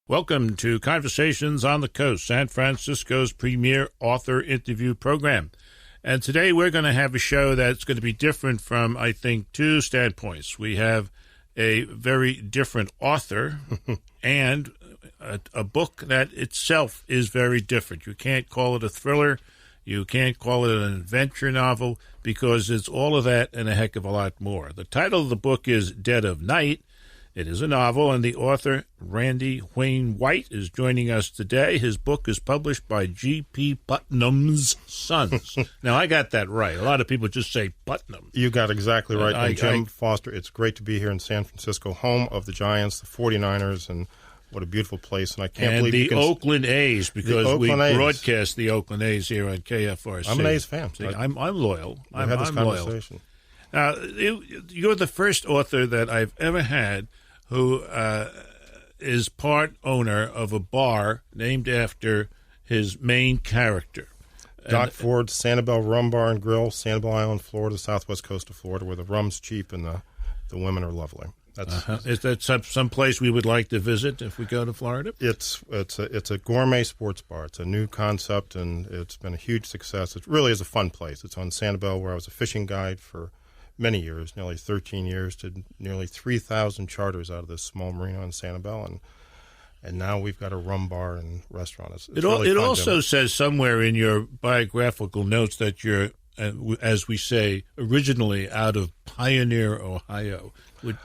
Welcome to Conversations on the Coast, San Francisco's premier author interview program. And today we're going to have a show that's going to be different from, I think, two standpoints. We have a very different author and a book that itself is very different. You can't call it a thriller. You can't call it an adventure novel because it's all of that and a heck of a lot more. The title of the book is Dead of Night. It is a novel, and the author, Randy Wayne White, is joining us today. His book is published by G.P. Putnam's Sons. Now, I got that right. A lot of people just say Putnam. You got exactly right. And Jim Foster, it's great to be here in San Francisco, home of the Giants, the 49ers, and what a beautiful place. And I can't believe you can... Oakland A's, because we broadcast the Oakland A's here on KFRC. I'm an A's fan. See, I'm loyal. I've had this conversation. Now, you're the first author that I've ever had who is part owner of a bar named after his main character. Doc Ford's Sanibel Rum Bar and Grill, Sanibel Island, Florida, southwest coast of Florida, where the rum's cheap and the women are lovely. Is that some place we would like to visit if we go to Florida? It's a gourmet sports bar. It's a new concept, and it's been a huge success. It really is a fun place. It's on Sanibel, where I was a fishing guide for many years, nearly 13 years, did nearly 3,000 charters out of this small marina in Sanibel, and now we've got a rum bar and restaurant. It also says somewhere in your biographical notes that you're, as we say, originally out of Pioneer, Ohio,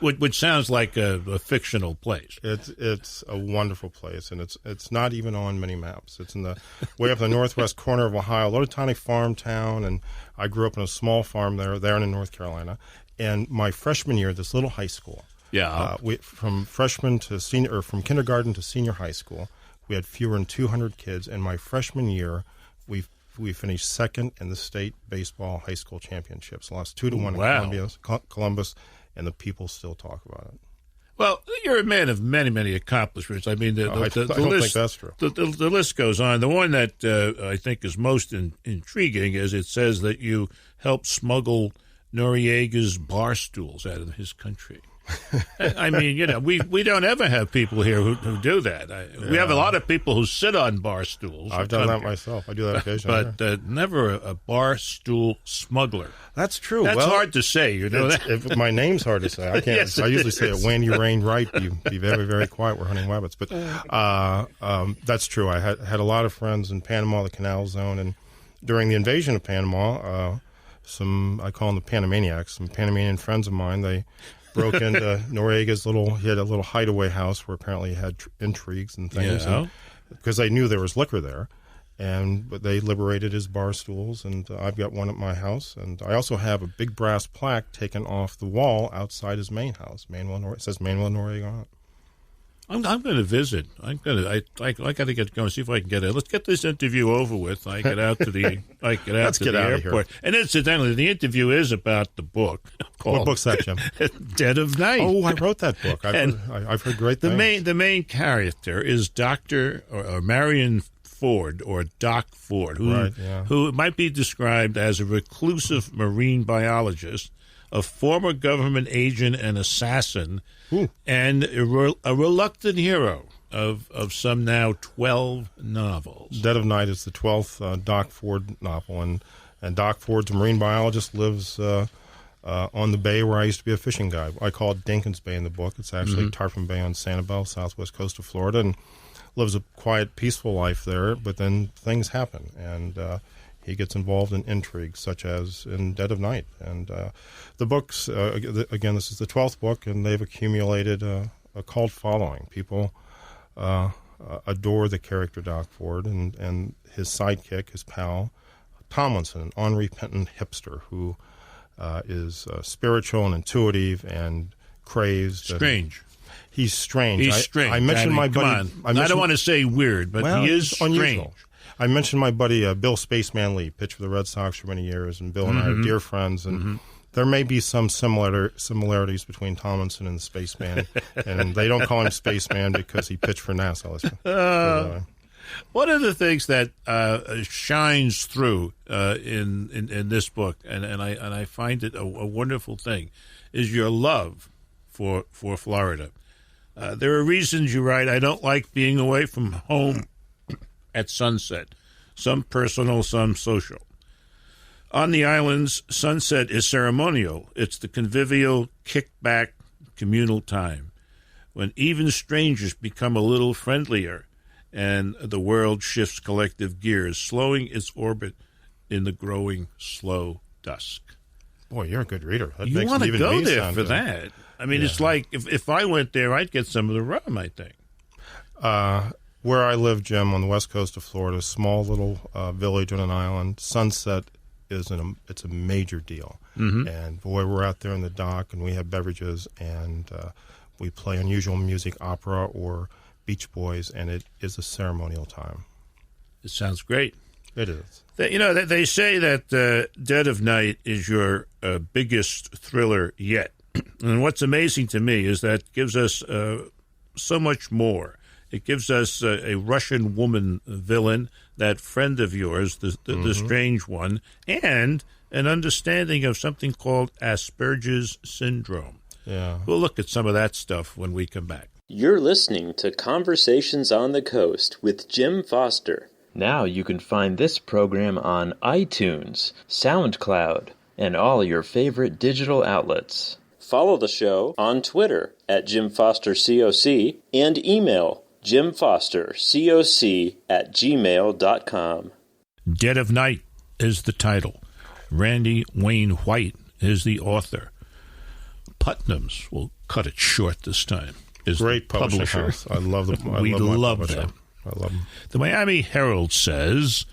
which sounds like a fictional place. It's a wonderful place, and it's not even on many maps. It's in the way up in the northwest corner of Ohio, a little tiny farm town, and I grew up in a small farm there in North Carolina. And my freshman year, this little high school, from freshman to senior, or from kindergarten to senior high school, we had fewer than 200 kids. And my freshman year, we finished second in the state baseball high school championships. Lost 2-1 in Columbus, and the people still talk about it. Well, you're a man of many, many accomplishments. I mean, the list, think that's true. The list goes on. The one that I think is most intriguing is it says that you helped smuggle Noriega's bar stools out of his country. I mean, we don't ever have people here who do that. We have a lot of people who sit on bar stools. I've done that myself. I do that occasionally. But never a bar stool smuggler. That's true. That's hard to say. You know that. My name's hard to say. I can't. Yes, I usually say it when you rain right. Be very, very quiet. We're hunting rabbits. But that's true. I had a lot of friends in Panama, the Canal Zone, and during the invasion of Panama, I call them the Panamaniacs. Some Panamanian friends of mine, they broke into Noriega's he had a little hideaway house where apparently he had intrigues and things, because they knew there was liquor there, but they liberated his bar stools, and I've got one at my house, and I also have a big brass plaque taken off the wall outside his main house. It says Manuel Noriega on it. I'm going to visit. I got to get going. See if I can get it. Let's get this interview over with. I get out to the airport. And incidentally, the interview is about the book. What book's that, Jim? Dead of Night. Oh, I wrote that book. I've heard great things. The main character is Dr. or Marion Ford, or Doc Ford, who might be described as a reclusive marine biologist, a former government agent and assassin, and a reluctant hero of some now 12 novels. Dead of Night is the 12th Doc Ford novel, and Doc Ford's a marine biologist, lives on the bay where I used to be a fishing guide. I call it Dinkins Bay in the book. It's actually Tarpon Bay on Sanibel, southwest coast of Florida, and lives a quiet, peaceful life there, but then things happen, and he gets involved in intrigues, such as in Dead of Night. And the books, again, this is the 12th book, and they've accumulated a cult following. People adore the character Doc Ford and his sidekick, his pal, Tomlinson, an unrepentant hipster who is spiritual and intuitive and crazed. Strange. He's strange. He's strange. I mentioned my buddy. I don't want to say weird, but he is strange. Unusual. I mentioned my buddy Bill Spaceman Lee, pitched for the Red Sox for many years, and Bill and I are dear friends, and there may be some similarities between Tomlinson and the Spaceman, and they don't call him Spaceman because he pitched for NASA. One of the things that shines through in this book, and I find it a wonderful thing, is your love for Florida. There are reasons, you write, I don't like being away from home at sunset. Some personal, some social. On the islands, sunset is ceremonial. It's the convivial, kick-back, communal time when even strangers become a little friendlier and the world shifts collective gears, slowing its orbit in the growing slow dusk. Boy, you're a good reader. That You want to go there for good. that. I mean, it's like if I went there, I'd get some of the rum, I think. Where I live, Jim, on the west coast of Florida, a small little village on an island, sunset it's a major deal. Mm-hmm. And boy, we're out there in the dock, and we have beverages, and we play unusual music, opera or Beach Boys, and it is a ceremonial time. It sounds great. It is. They say that Dead of Night is your biggest thriller yet. And what's amazing to me is that it gives us so much more. It gives us a Russian woman villain, that friend of yours, the strange one, and an understanding of something called Asperger's syndrome. Yeah. We'll look at some of that stuff when we come back. You're listening to Conversations on the Coast with Jim Foster. Now you can find this program on iTunes, SoundCloud, and all your favorite digital outlets. Follow the show on Twitter at Jim Foster COC and email jimfostercoc@gmail.com. Dead of Night is the title. Randy Wayne White is the author. Putnam's, we'll cut it short this time, is great the publisher. House. I love them. We love them. I love them. The Miami Herald says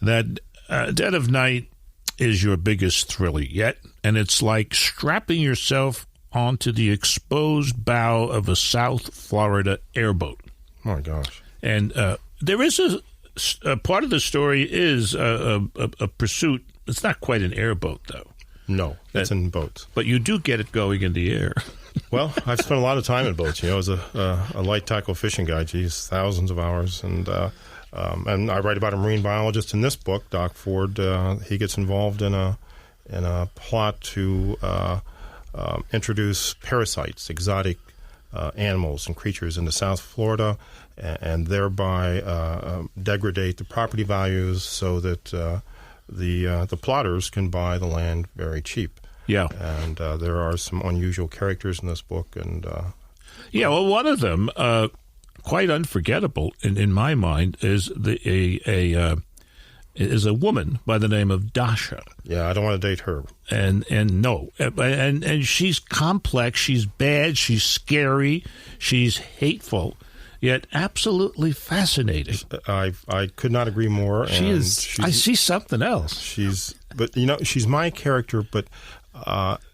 that Dead of Night is your biggest thriller yet, and it's like strapping yourself onto the exposed bow of a South Florida airboat. Oh, my gosh. And there is a part of the story is a pursuit. It's not quite an airboat, though. No, it's in boats. But you do get it going in the air. Well, I've spent a lot of time in boats. As a light tackle fishing guy, thousands of hours. And I write about a marine biologist in this book, Doc Ford. He gets involved in a plot to introduce parasites, exotic animals and creatures into South Florida, and thereby degrade the property values so that the plotters can buy the land very cheap. Yeah. And there are some unusual characters in this book. And well, one of them, quite unforgettable in my mind, is is a woman by the name of Dasha. Yeah, I don't want to date her. And she's complex, she's bad, she's scary, she's hateful, yet absolutely fascinating. I could not agree more. She is. I see something else. She's my character, but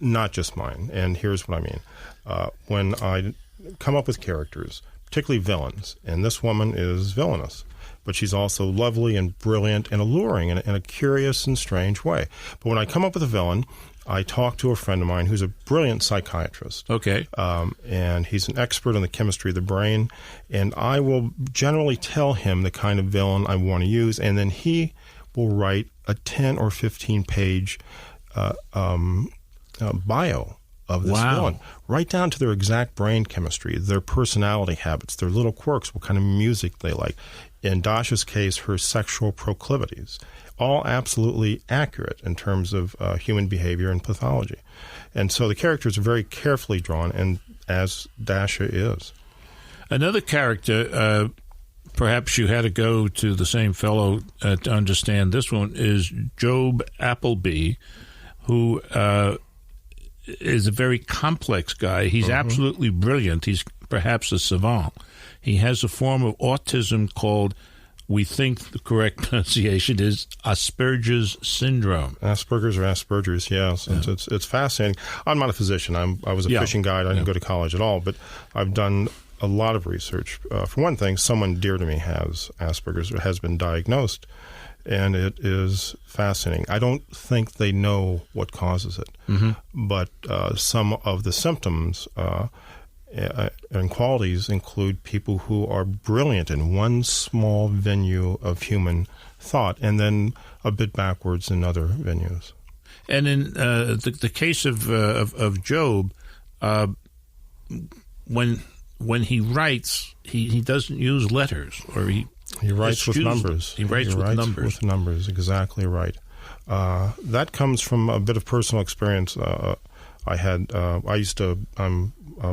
not just mine. And here's what I mean. When I come up with characters, particularly villains, and this woman is villainous, but she's also lovely and brilliant and alluring in a curious and strange way. But when I come up with a villain, I talk to a friend of mine who's a brilliant psychiatrist. Okay. And he's an expert in the chemistry of the brain, and I will generally tell him the kind of villain I want to use, and then he will write a 10 or 15-page bio of this villain, right down to their exact brain chemistry, their personality habits, their little quirks, what kind of music they like. In Dasha's case, her sexual proclivities, all absolutely accurate in terms of human behavior and pathology. And so the characters are very carefully drawn, and as Dasha is. Another character, perhaps you had to go to the same fellow to understand this one, is Job Appleby, who is a very complex guy. He's absolutely brilliant. He's perhaps a savant. He has a form of autism called, we think the correct pronunciation is Asperger's syndrome. Asperger's, yes. Yeah. It's fascinating. I'm not a physician. I was a fishing guide. I didn't go to college at all, but I've done a lot of research. For one thing, someone dear to me has Asperger's or has been diagnosed, and it is fascinating. I don't think they know what causes it, but some of the symptoms and qualities include people who are brilliant in one small venue of human thought and then a bit backwards in other venues. And in the case of Job, when when he writes, he doesn't use letters, or he writes with numbers. He writes with numbers. With numbers, exactly right. That comes from a bit of personal experience. I used to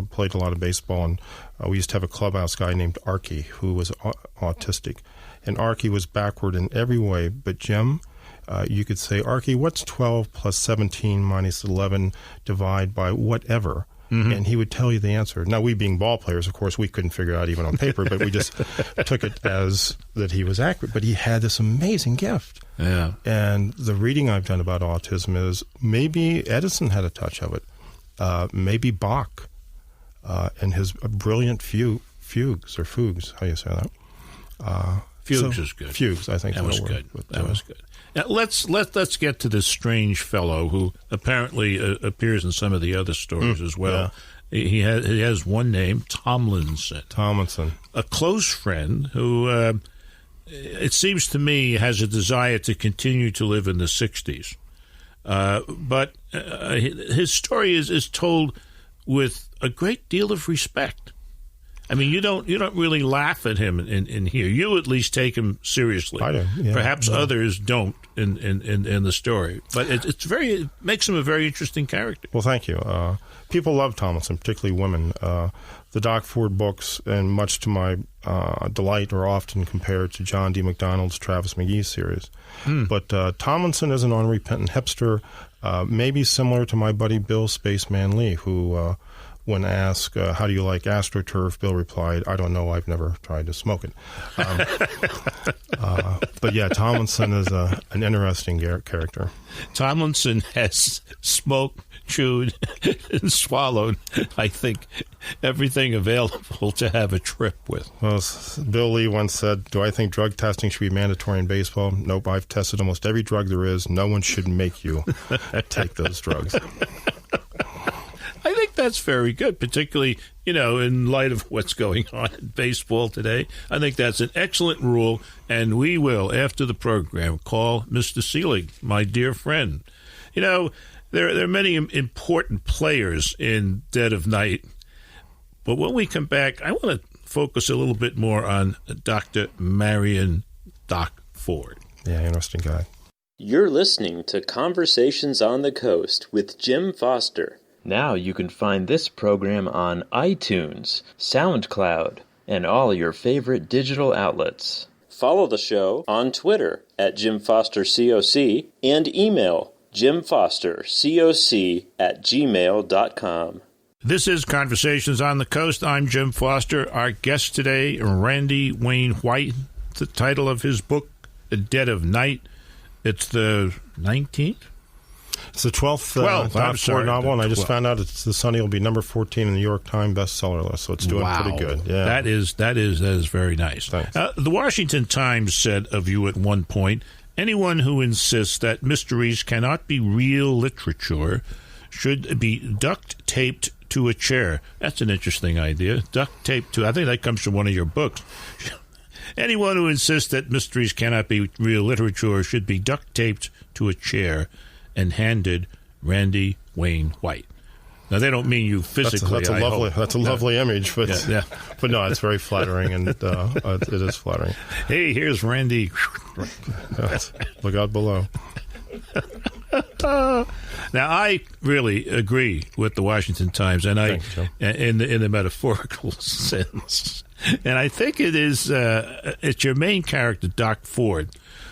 played a lot of baseball, and we used to have a clubhouse guy named Archie who was autistic, and Archie was backward in every way. But Jim, you could say, Archie, what's 12 plus 17 minus 11 divide by whatever? Mm-hmm. And he would tell you the answer. Now, we being ball players, of course, we couldn't figure it out even on paper, but we just took it as that he was accurate. But he had this amazing gift. Yeah. And the reading I've done about autism is maybe Edison had a touch of it. Maybe Bach and his brilliant fugues, or fugues, how do you say that? Fugues is good. Fugues, I think. That was good. That was good. Now, let's get to this strange fellow who apparently appears in some of the other stories as well. Yeah. He has one name, Tomlinson. A close friend who, it seems to me, has a desire to continue to live in the 60s. But his story is told with a great deal of respect. I mean, you don't really laugh at him in here. You at least take him seriously. I do. Yeah, Perhaps others don't in the story, but it makes him a very interesting character. Well, thank you. People love Tomlinson, particularly women. The Doc Ford books, and much to my delight, are often compared to John D. MacDonald's Travis McGee series. But Tomlinson is an unrepentant hipster, maybe similar to my buddy Bill Spaceman Lee, who, when asked, how do you like AstroTurf, Bill replied, I don't know, I've never tried to smoke it. But yeah, Tomlinson is an interesting character. Tomlinson has smoked, chewed, and swallowed, I think, everything available to have a trip with. Well, Bill Lee once said, do I think drug testing should be mandatory in baseball? Nope, I've tested almost every drug there is. No one should make you take those drugs. I think that's very good, particularly, in light of what's going on in baseball today. I think that's an excellent rule, and we will, after the program, call Mr. Seelig, my dear friend. There are many important players in Dead of Night, but when we come back, I want to focus a little bit more on Dr. Marion Doc Ford. Yeah, interesting guy. You're listening to Conversations on the Coast with Jim Foster. Now you can find this program on iTunes, SoundCloud, and all your favorite digital outlets. Follow the show on Twitter at JimFosterCoc and email JimFosterCoc@gmail.com. This is Conversations on the Coast. I'm Jim Foster. Our guest today, Randy Wayne White. The title of his book, Dead of Night. It's the 19th? It's the 12th Doc Ford novel, and I just found out it's this Sunday will be number 14 in the New York Times bestseller list, so it's doing pretty good. Yeah, that is very nice. The Washington Times said of you at one point, anyone who insists that mysteries cannot be real literature should be duct taped to a chair. That's an interesting idea. Duct taped to. I think that comes from one of your books. Anyone who insists that mysteries cannot be real literature should be duct taped to a chair and handed Randy Wayne White. Now, they don't mean you physically. That's a lovely image, but but no, it's very flattering, and it is flattering. Hey, here's Randy. Look out below. Now, I really agree with the Washington Times, and in the metaphorical sense, and I think it's your main character, Doc Ford,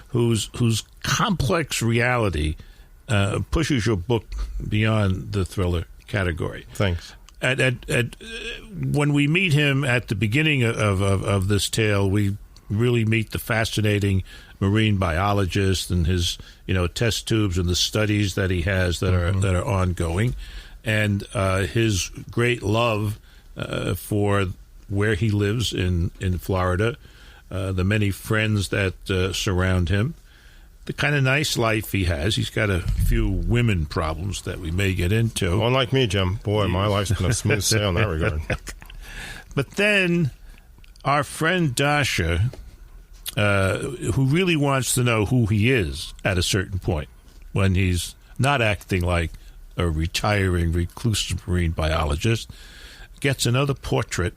whose complex reality pushes your book beyond the thriller category. Thanks. When we meet him at the beginning of this tale, we really meet the fascinating marine biologist and his test tubes and the studies that he has that are ongoing, and his great love for where he lives in Florida, the many friends that surround him. The kind of nice life he has. He's got a few women problems that we may get into. Unlike me, Jim. Boy, my life's been a smooth sail in that regard. But then our friend Dasha, who really wants to know who he is at a certain point, when he's not acting like a retiring reclusive marine biologist, gets another portrait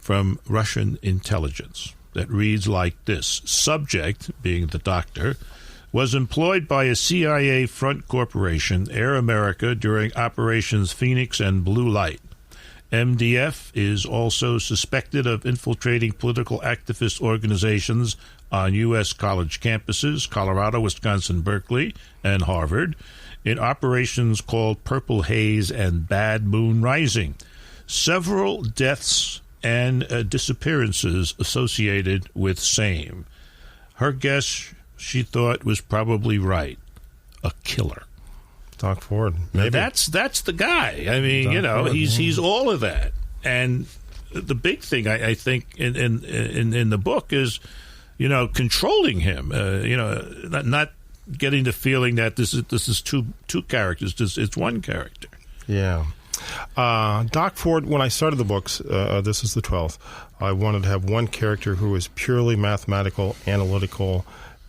from Russian intelligence that reads like this. Subject, being the doctor, was employed by a CIA front corporation, Air America, during Operations Phoenix and Blue Light. MDF is also suspected of infiltrating political activist organizations on U.S. college campuses, Colorado, Wisconsin, Berkeley, and Harvard, in operations called Purple Haze and Bad Moon Rising. Several deaths and disappearances associated with same. Her guess, she thought, was probably right. A killer. Doc Ford. Maybe. That's the guy. I mean, Doc Ford, he's all of that. And the big thing I think in the book is, controlling him. Not getting the feeling that this is two characters. It's one character. Yeah. Doc Ford, when I started the books, this is the 12th, I wanted to have one character who was purely mathematical, analytical,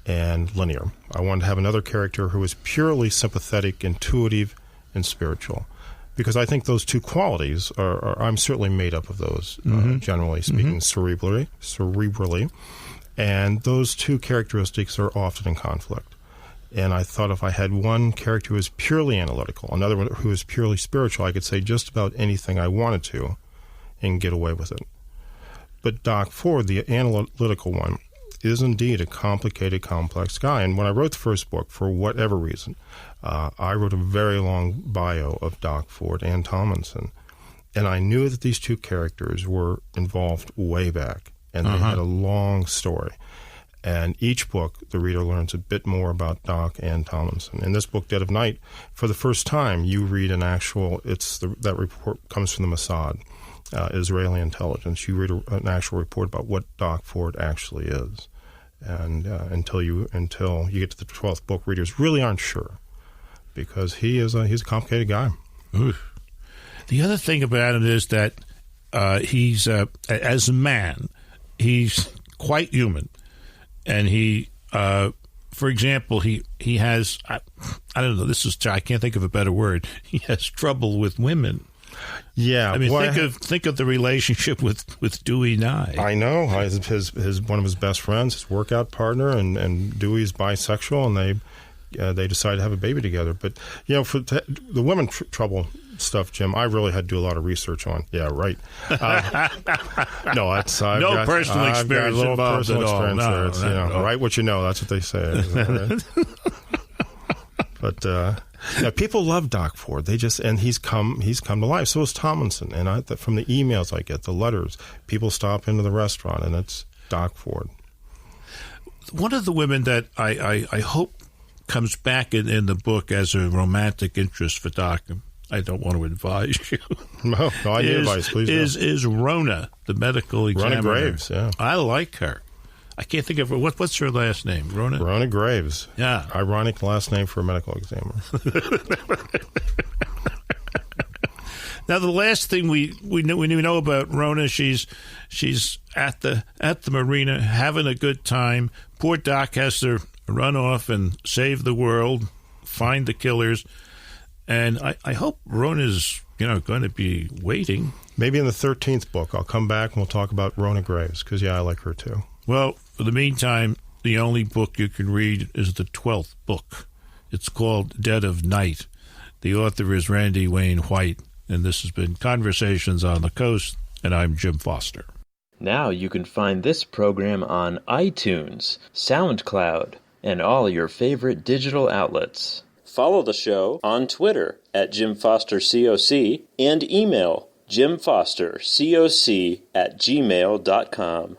and linear. I wanted to have another character who was purely sympathetic, intuitive, and spiritual. Because I think those two qualities I'm certainly made up of those, generally speaking, cerebrally. And those two characteristics are often in conflict. And I thought if I had one character who was purely analytical, another one who was purely spiritual, I could say just about anything I wanted to and get away with it. But Doc Ford, the analytical one, is indeed a complicated, complex guy. And when I wrote the first book, for whatever reason, I wrote a very long bio of Doc Ford and Tomlinson. And I knew that these two characters were involved way back, and they had a long story. And each book, the reader learns a bit more about Doc and Tomlinson. In this book, Dead of Night, for the first time, you read an actual, that report comes from the Mossad, Israeli intelligence. You read an actual report about what Doc Ford actually is. And until you get to the 12th book, readers really aren't sure, because he's a complicated guy. Oof. The other thing about it is that he's, as a man, he's quite human. And he, for example, he has, I don't know, I can't think of a better word. He has trouble with women. Yeah. I mean, think of the relationship with Dewey Nye. I know. His one of his best friends, his workout partner, and Dewey's bisexual, and they decided to have a baby together. But, for the women trouble stuff, Jim, I really had to do a lot of research on. Yeah, right. No, that's I've no got, personal I've experience got a little involved personal at all. experience there. No. Write what you know. That's what they say. But people love Doc Ford. He's come to life. So is Tomlinson. And from the emails I get, the letters, people stop into the restaurant, and it's Doc Ford. One of the women that I hope comes back in the book as a romantic interest for Doc, I don't want to advise you. No, I need advice, please. Is Rona, the medical examiner. Rona Graves, yeah. I like her. I can't think of her. What's her last name? Rona? Rona Graves. Yeah. Ironic last name for a medical examiner. Now, the last thing we know about Rona, she's at the marina having a good time. Poor Doc has to run off and save the world, find the killers. And I hope Rona's, going to be waiting. Maybe in the 13th book, I'll come back and we'll talk about Rona Graves, because, I like her too. Well, for the meantime, the only book you can read is the 12th book. It's called Dead of Night. The author is Randy Wayne White, and this has been Conversations on the Coast, and I'm Jim Foster. Now you can find this program on iTunes, SoundCloud, and all your favorite digital outlets. Follow the show on Twitter at Jim Foster COC and email jimfostercoc@gmail.com.